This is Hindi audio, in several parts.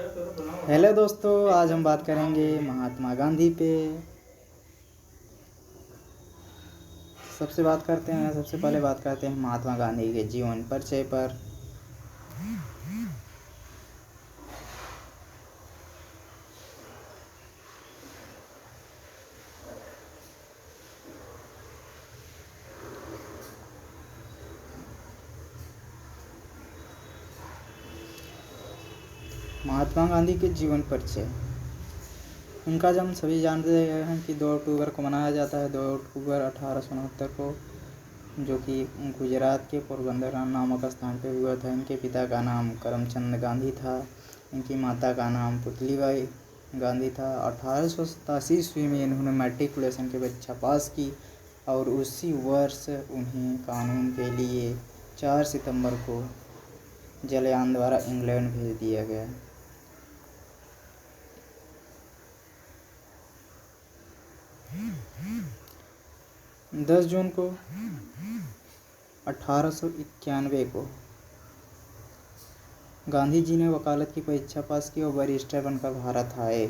हेलो दोस्तों, आज हम बात करेंगे महात्मा गांधी पे। सबसे पहले बात करते हैं महात्मा गांधी के जीवन परिचय पर। महात्मा गांधी के जीवन परिचय। उनका जन्म सभी जानते हैं कि 2 अक्टूबर को मनाया जाता है। 2 अक्टूबर 1869 को, जो कि गुजरात के पोरबंदर नामक स्थान पर हुआ था। इनके पिता का नाम करमचंद गांधी था। इनकी माता का नाम पुतलीबाई गांधी था। 1887 ईस्वी में इन्होंने मैट्रिकुलेशन की परीक्षा पास की और उसी वर्ष उन्हें कानून के लिए 4 सितंबर को जलयान द्वारा इंग्लैंड भेज दिया गया। 10 जून को 1891 को गांधी जी ने वकालत की परीक्षा पास की और बैरिस्टर बनकर भारत आए।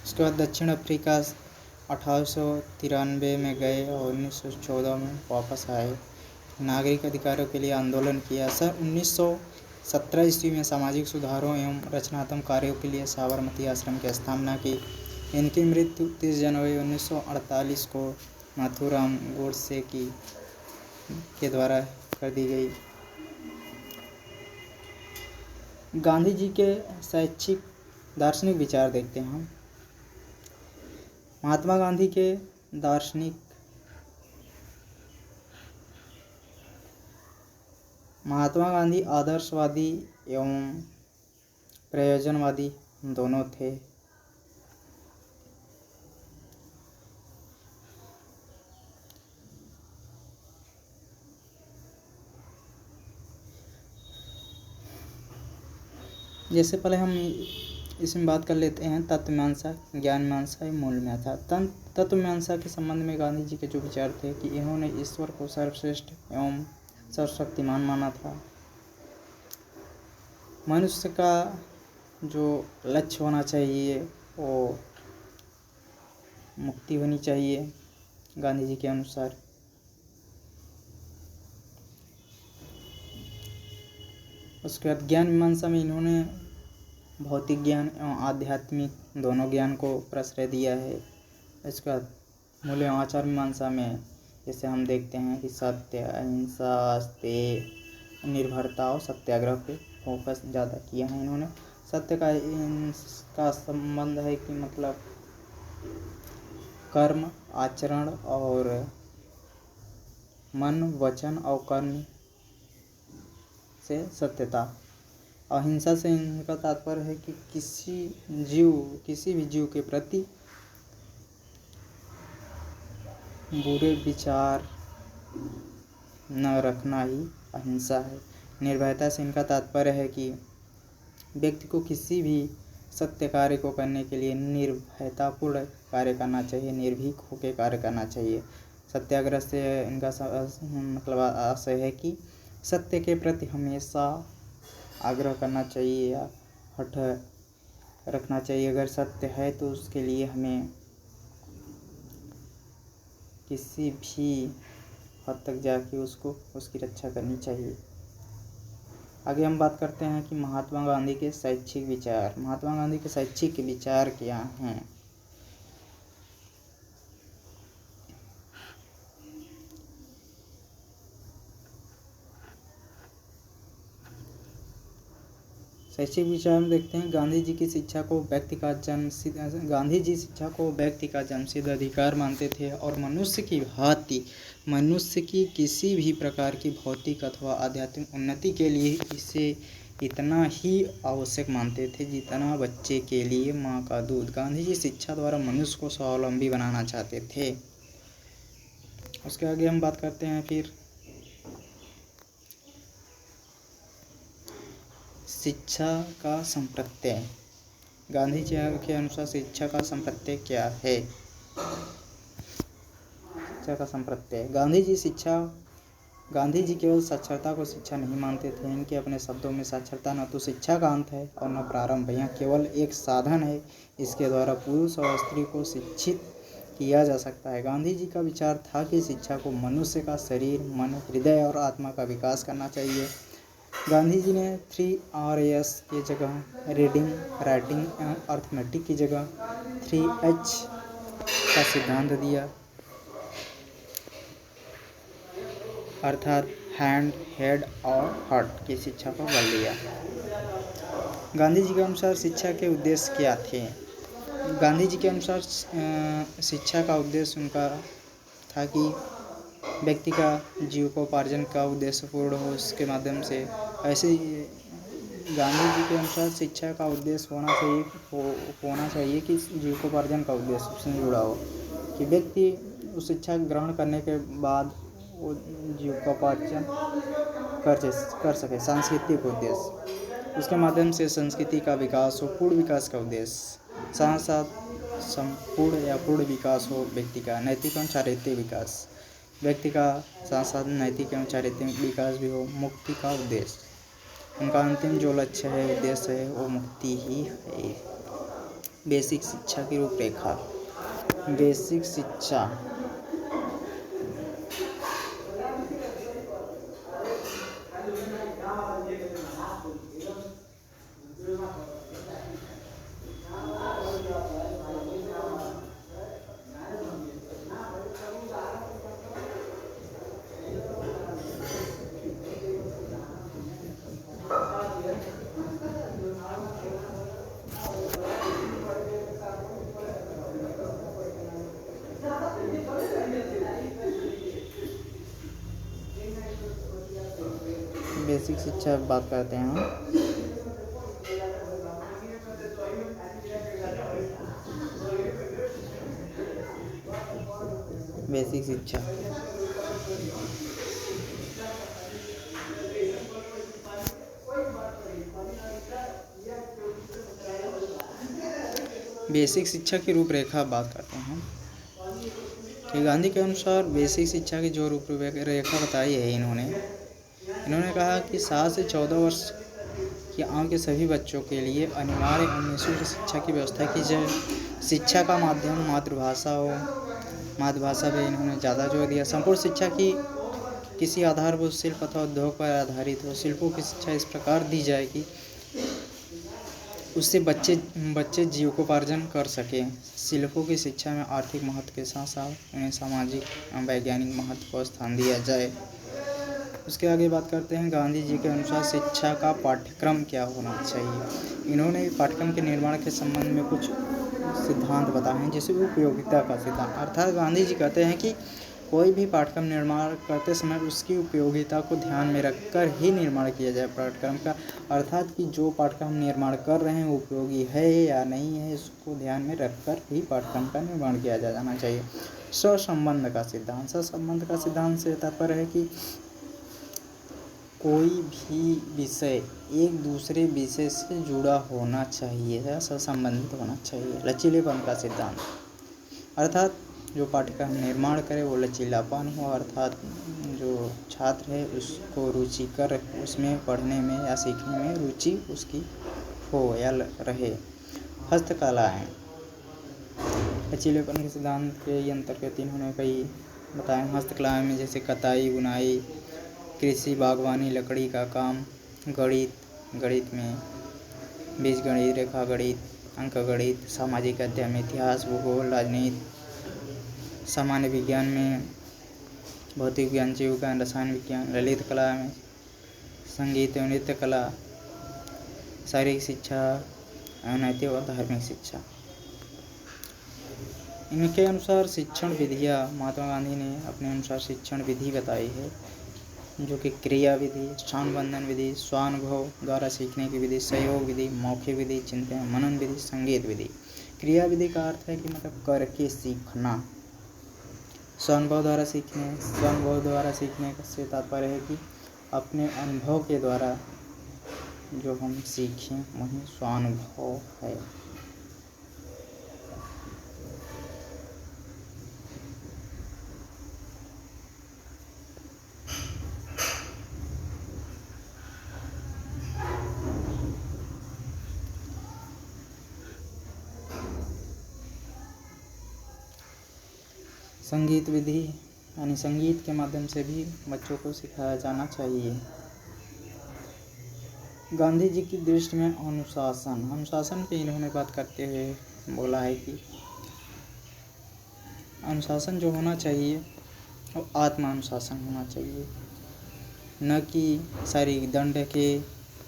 उसके बाद दक्षिण अफ्रीका 1893 में गए और 1914 में वापस आए। नागरिक अधिकारों के लिए आंदोलन किया। सन 1917 ईस्वी में सामाजिक सुधारों एवं रचनात्मक कार्यों के लिए साबरमती आश्रम की स्थापना की। इनकी मृत्यु 30 जनवरी 1948 को नाथूराम गोडसे के द्वारा कर दी गई। गांधी जी के शैक्षिक दार्शनिक विचार देखते हैं हम। महात्मा गांधी के दार्शनिक महात्मा गांधी आदर्शवादी एवं प्रयोजनवादी दोनों थे। जैसे पहले हम इसमें बात कर लेते हैं तत्वमीमांसा, ज्ञान मीमांसा, मूल मीमांसा। तत्वमीमांसा के संबंध में गांधी जी के जो विचार थे कि इन्होंने ईश्वर को सर्वश्रेष्ठ एवं सर्वशक्तिमान माना था। मनुष्य का जो लक्ष्य होना चाहिए वो मुक्ति होनी चाहिए गांधी जी के अनुसार। उसके बाद ज्ञान मीमांसा में इन्होंने भौतिक ज्ञान एवं आध्यात्मिक दोनों ज्ञान को प्रश्रय दिया है। इसके बाद मूल्य एवं आचार मीमांसा में जैसे हम देखते हैं कि सत्य, अहिंसा, अस्तेय, निर्भरता और सत्याग्रह पे फोकस ज़्यादा किया है इन्होंने। सत्य का इसका संबंध है कि मतलब कर्म, आचरण और मन, वचन और कर्म से सत्यता। अहिंसा से इनका तात्पर्य है कि किसी भी जीव के प्रति बुरे विचार न रखना ही अहिंसा है। निर्भयता से इनका तात्पर्य है कि व्यक्ति को किसी भी सत्य कार्य को करने के लिए निर्भयतापूर्ण कार्य करना चाहिए, निर्भीक होकर कार्य करना चाहिए। सत्याग्रह से इनका मतलब आशय है कि सत्य के प्रति हमेशा आग्रह करना चाहिए या हठ रखना चाहिए। अगर सत्य है तो उसके लिए हमें किसी भी हद तक जाके उसकी रक्षा करनी चाहिए। आगे हम बात करते हैं कि महात्मा गांधी के शैक्षिक विचार। महात्मा गांधी के शैक्षिक विचार क्या हैं? शैक्षिक विचार में देखते हैं गांधी जी की शिक्षा को व्यक्ति का गांधी जी शिक्षा को व्यक्ति का जन्मसिद्ध अधिकार मानते थे और मनुष्य की किसी भी प्रकार की भौतिक अथवा आध्यात्मिक उन्नति के लिए इसे इतना ही आवश्यक मानते थे जितना बच्चे के लिए माँ का दूध। गांधी जी शिक्षा द्वारा मनुष्य को स्वावलंबी बनाना चाहते थे। उसके आगे हम बात करते हैं फिर शिक्षा का संप्रत्यय। गांधी जी के अनुसार शिक्षा का संप्रत्यय क्या है? शिक्षा का संप्रत्यय। गांधी जी केवल साक्षरता को शिक्षा नहीं मानते थे। इनके अपने शब्दों में साक्षरता न तो शिक्षा का अंत है और न प्रारंभ। यह केवल एक साधन है। इसके द्वारा पुरुष और स्त्री को शिक्षित किया जा सकता है। गांधी जी का विचार था कि शिक्षा को मनुष्य का शरीर, मन, हृदय और आत्मा का विकास करना चाहिए। गांधी जी ने 3 R's की जगह रीडिंग, राइटिंग एवं अर्थमेटिक की जगह 3 H का सिद्धांत दिया, अर्थात हैंड, हेड और हार्ट की शिक्षा पर बल दिया। गांधी जी के अनुसार शिक्षा के उद्देश्य क्या थे? गांधी जी के अनुसार शिक्षा का उद्देश्य उनका था कि व्यक्ति का जीविकोपार्जन का उद्देश्य पूर्ण हो। उसके माध्यम से ऐसे गांधी जी के अनुसार शिक्षा का उद्देश्य होना चाहिए कि जीविकोपार्जन का उद्देश्य उससे जुड़ा हो, कि व्यक्ति उस शिक्षा ग्रहण करने के बाद वो जीविकोपार्जन कर सके। सांस्कृतिक उद्देश्य, उसके माध्यम से संस्कृति का विकास हो, पूर्ण विकास का उद्देश्य, साथ साथ संपूर्ण या पूर्ण विकास हो व्यक्ति का। नैतिक एवं चारित्रिक विकास, व्यक्ति का साथ साथ नैतिक एवं चारित्रिक विकास भी हो। मुक्ति का उद्देश्य, उनका अंतिम जो लक्ष्य है, उद्देश्य है, वो मुक्ति ही है। बेसिक शिक्षा की रूपरेखा। बेसिक शिक्षा बेसिक शिक्षा बात करते हैं हम। बेसिक शिक्षा बेसिक शिक्षा की रूपरेखा बात करते हैं कि गांधी के अनुसार बेसिक शिक्षा की जो रूपरेखा बताई है इन्होंने कहा कि 7 से 14 वर्ष की आयु के सभी बच्चों के लिए अनिवार्य और निःशुल्क शिक्षा की व्यवस्था की जाए। शिक्षा का माध्यम मातृभाषा हो, मातृभाषा पे इन्होंने ज़्यादा जोर दिया। संपूर्ण शिक्षा की किसी आधारभूत शिल्प अथवा उद्योग पर आधारित हो। शिल्पों की शिक्षा इस प्रकार दी जाए कि उससे बच्चे जीविकोपार्जन कर सकें। शिल्पों की शिक्षा में आर्थिक महत्व के साथ साथ उन्हें सामाजिक एवं वैज्ञानिक महत्व को स्थान दिया जाए। उसके आगे बात करते हैं गांधी जी के अनुसार शिक्षा का पाठ्यक्रम क्या होना चाहिए। इन्होंने पाठ्यक्रम के निर्माण के संबंध में कुछ सिद्धांत बताए हैं, जैसे उपयोगिता का सिद्धांत। अर्थात गांधी जी कहते हैं कि कोई भी पाठ्यक्रम निर्माण करते समय उसकी उपयोगिता को ध्यान में रखकर ही निर्माण किया जाए पाठ्यक्रम का। अर्थात कि जो पाठ्यक्रम निर्माण कर रहे हैं वो उपयोगी है या नहीं है, इसको ध्यान में रखकर ही पाठ्यक्रम का निर्माण किया जाना चाहिए। सहसंबंध का सिद्धांत। सहसंबंध का सिद्धांत से तात्पर्य है कि कोई भी विषय एक दूसरे विषय से जुड़ा होना चाहिए या सहसंबंधित होना चाहिए। लचीलेपन का सिद्धांत, अर्थात जो पाठ्यक्रम निर्माण करे वो लचीलापन हो, अर्थात जो छात्र है उसको रुचिकर उसमें पढ़ने में या सीखने में रुचि उसकी हो या रहे। हस्तकलाएँ। लचीलेपन के सिद्धांत के अंतर्गत इन्होंने कई बताए। हस्तकलाएँ में जैसे कताई, बुनाई, कृषि, बागवानी, लकड़ी का काम, गणित में बीजगणित, रेखागणित, अंकगणित, सामाजिक अध्ययन में इतिहास, भूगोल, राजनीति, सामान्य विज्ञान में भौतिक विज्ञान, जीव विज्ञान, रसायन विज्ञान, ललित कला में संगीत एवं नृत्य कला, शारीरिक शिक्षा, नैतिक और धार्मिक शिक्षा। इनके अनुसार शिक्षण विधियाँ, महात्मा गांधी ने अपने अनुसार शिक्षण विधि बताई है, जो कि क्रिया विधि, स्थानबंधन विधि, स्वानुभव द्वारा सीखने की विधि, सहयोग विधि, मौखिक विधि, चिंतन मनन विधि, संगीत विधि। क्रिया विधि का अर्थ है कि मतलब करके सीखना। स्वानुभव द्वारा सीखने से तात्पर्य है कि अपने अनुभव के द्वारा जो हम सीखें वही स्वानुभव है। संगीत विधि यानी संगीत के माध्यम से भी बच्चों को सिखाया जाना चाहिए। गांधी जी की दृष्टि में अनुशासन पे इन्होंने बात करते हुए बोला है कि अनुशासन जो होना चाहिए वो आत्मा अनुशासन होना चाहिए, न कि शारीरिक दंड के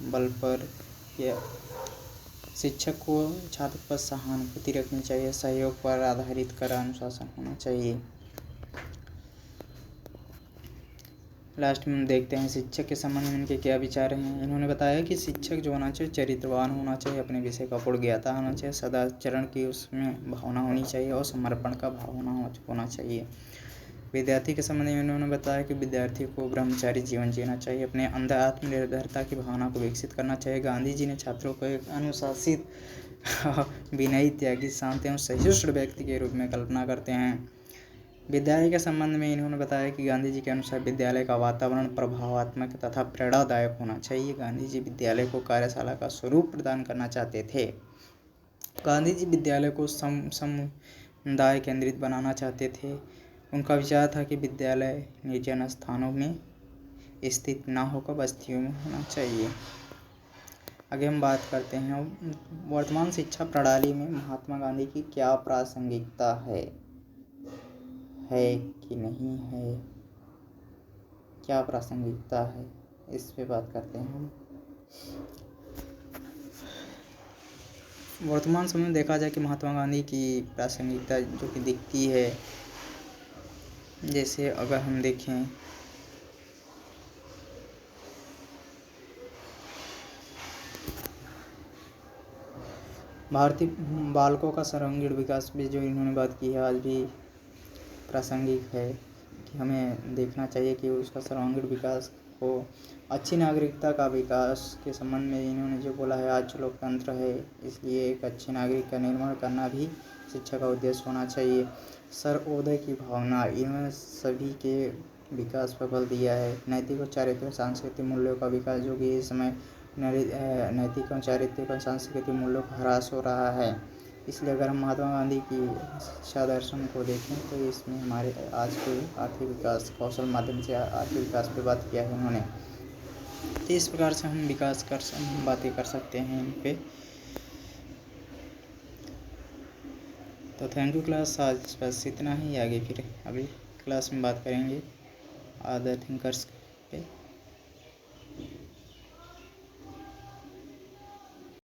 बल पर। या शिक्षक को छात्र पर सहानुभूति रखनी चाहिए, सहयोग पर आधारित कर अनुशासन होना चाहिए। लास्ट में देखते हैं शिक्षक के संबंध में इनके क्या विचार हैं। इन्होंने बताया कि शिक्षक जो होना चाहिए चरित्रवान होना चाहिए, अपने विषय का पूर्ण ज्ञाता होना चाहिए, सदाचरण की उसमें भावना होनी चाहिए और समर्पण का भाव होना चाहिए। विद्यार्थी के संबंध में इन्होंने बताया कि विद्यार्थी को ब्रह्मचारी जीवन जीना चाहिए, अपने अंदर आत्मनिर्भरता की भावना को विकसित करना चाहिए। गांधी जी ने छात्रों को एक अनुशासित विनयी, त्यागी, शांत एवं सहिष्णु व्यक्ति के रूप में कल्पना करते हैं। विद्यालय के संबंध में इन्होंने बताया कि गांधी जी के अनुसार विद्यालय का वातावरण प्रभावात्मक तथा प्रेरणादायक होना चाहिए। गांधी जी विद्यालय को कार्यशाला का स्वरूप प्रदान करना चाहते थे। गांधी जी विद्यालय को समुदाय केंद्रित बनाना चाहते थे। उनका विचार था कि विद्यालय निर्जन स्थानों में स्थित न होकर बस्तियों में होना चाहिए। आगे हम बात करते हैं वर्तमान शिक्षा प्रणाली में महात्मा गांधी की क्या प्रासंगिकता है कि नहीं है, क्या प्रासंगिकता है, इस पे बात करते हैं हम। वर्तमान समय में देखा जाए कि महात्मा गांधी की प्रासंगिकता जो कि दिखती है, जैसे अगर हम देखें भारतीय बालकों का सर्वांगीण विकास भी जो इन्होंने बात की है आज भी प्रासंगिक है कि हमें देखना चाहिए कि उसका सर्वांगीण विकास हो। अच्छी नागरिकता का विकास के संबंध में इन्होंने जो बोला है, आज लोकतंत्र है इसलिए एक अच्छे नागरिक का निर्माण करना भी शिक्षा का उद्देश्य होना चाहिए। सर्वोदय की भावना, इन्होंने सभी के विकास पर बल दिया है। नैतिक और चारित्रिक सांस्कृतिक मूल्यों का विकास, जो कि इस समय नैतिक और चारित्रिक और सांस्कृतिक मूल्यों का ह्रास हो रहा है। इसलिए अगर हम महात्मा गांधी की शिक्षा दर्शन को देखें तो इसमें हमारे आज के आर्थिक विकास, कौशल माध्यम से आर्थिक विकास पे बात किया है उन्होंने। तो इस प्रकार से हम बातें कर सकते हैं इन पे। तो थैंक यू क्लास, आज बस इतना ही। आगे फिर अगली क्लास में बात करेंगे अदर थिंकर्स